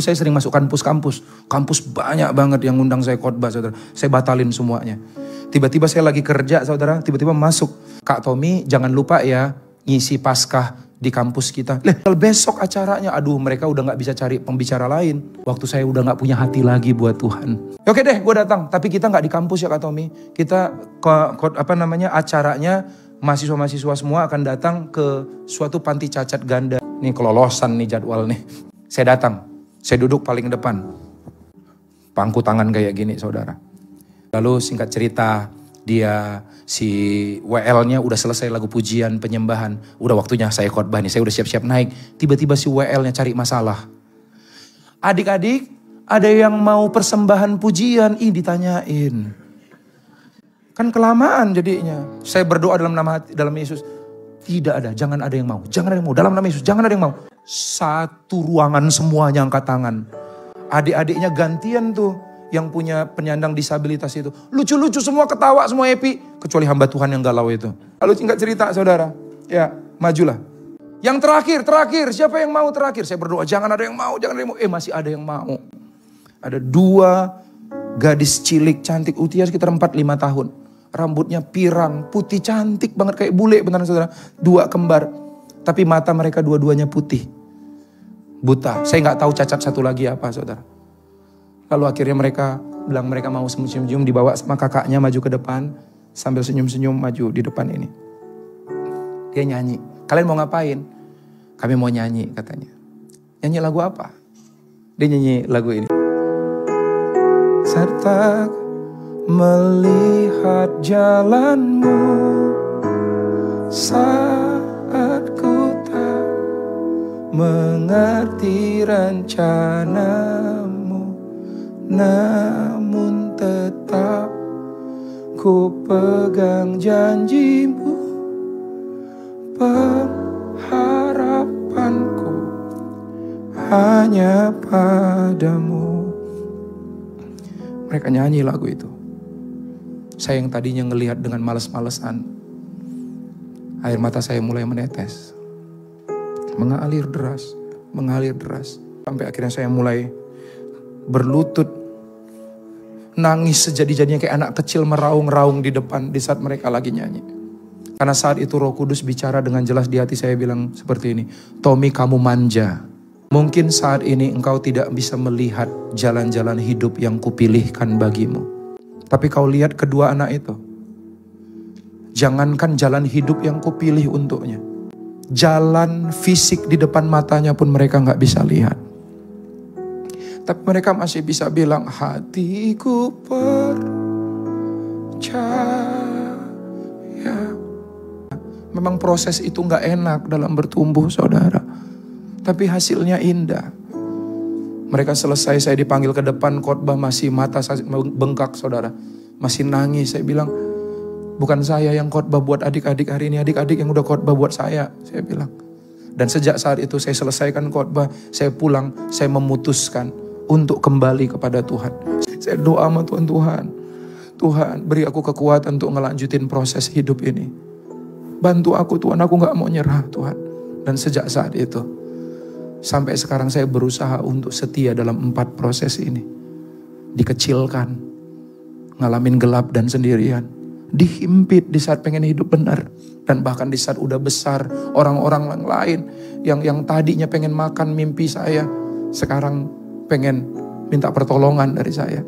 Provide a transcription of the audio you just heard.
Saya sering masuk kampus-kampus. Kampus banyak banget yang ngundang saya khotbah, saudara. Saya batalin semuanya. Tiba-tiba saya lagi kerja, saudara. Tiba-tiba masuk. Kak Tommy, jangan lupa ya ngisi Paskah di kampus kita. Besok acaranya. Aduh, mereka udah gak bisa cari pembicara lain. Waktu saya udah gak punya hati lagi buat Tuhan. Oke deh, gue datang. Tapi kita gak di kampus ya Kak Tommy. Kita acaranya mahasiswa-mahasiswa semua akan datang ke suatu panti cacat ganda. Nih kelolosan nih jadwal nih. Saya datang. Saya duduk paling depan. Pangku tangan kayak gini, saudara. Lalu singkat cerita, si WL-nya udah selesai lagu pujian, penyembahan. Udah waktunya saya khotbah nih, saya udah siap-siap naik. Tiba-tiba si WL-nya cari masalah. Adik-adik, ada yang mau persembahan pujian? Ditanyain. Kan kelamaan jadinya. Saya berdoa dalam nama hati, dalam Yesus. Tidak ada, jangan ada yang mau. Jangan ada yang mau, dalam nama Yesus, jangan ada yang mau. Satu ruangan semuanya angkat tangan. Adik-adiknya gantian tuh yang punya penyandang disabilitas itu. Lucu-lucu semua, ketawa semua, happy. Kecuali hamba Tuhan yang galau itu. Lalu singkat cerita saudara, ya majulah. Yang terakhir, siapa yang mau terakhir? Saya berdoa, jangan ada yang mau, jangan ada yang mau. Masih ada yang mau. Ada 2 gadis cilik cantik, usia sekitar 4-5 tahun. Rambutnya pirang, putih cantik banget kayak bule beneran saudara. 2 kembar. Tapi mata mereka dua-duanya putih. Buta. Saya nggak tahu cacat satu lagi apa saudara. Lalu akhirnya mereka bilang mereka mau senyum-senyum, dibawa sama kakaknya maju ke depan. Sambil senyum-senyum maju di depan ini. Dia nyanyi. Kalian mau ngapain? Kami mau nyanyi katanya. Nyanyi lagu apa? Dia nyanyi lagu ini. Serta melihat jalanmu saat ku tak mengerti rencanamu, namun tetap ku pegang janjimu, pengharapanku hanya padamu. Mereka nyanyi lagu itu. Saya yang tadinya ngelihat dengan malas-malesan, air mata saya mulai menetes. Mengalir deras. Sampai akhirnya saya mulai berlutut. Nangis sejadi-jadinya kayak anak kecil meraung-raung di depan di saat mereka lagi nyanyi. Karena saat itu Roh Kudus bicara dengan jelas di hati saya bilang seperti ini. Tommy, kamu manja. Mungkin saat ini engkau tidak bisa melihat jalan-jalan hidup yang kupilihkan bagimu. Tapi kau lihat kedua anak itu. Jangankan jalan hidup yang kupilih untuknya. Jalan fisik di depan matanya pun mereka gak bisa lihat. Tapi mereka masih bisa bilang, hatiku percaya. Memang proses itu gak enak dalam bertumbuh saudara. Tapi hasilnya indah. Mereka selesai, saya dipanggil ke depan khotbah, masih mata saya bengkak saudara. Masih nangis, saya bilang, bukan saya yang khotbah buat adik-adik hari ini, adik-adik yang udah khotbah buat saya bilang. Dan sejak saat itu saya selesaikan khotbah, saya pulang, saya memutuskan untuk kembali kepada Tuhan. Saya doa sama Tuhan, beri aku kekuatan untuk ngelanjutin proses hidup ini. Bantu aku Tuhan, aku gak mau nyerah Tuhan. Dan sejak saat itu, sampai sekarang saya berusaha untuk setia dalam 4 proses ini. Dikecilkan, ngalamin gelap dan sendirian. Dihimpit di saat pengen hidup benar. Dan bahkan di saat udah besar, orang-orang lain yang tadinya pengen makan mimpi saya, sekarang pengen minta pertolongan dari saya.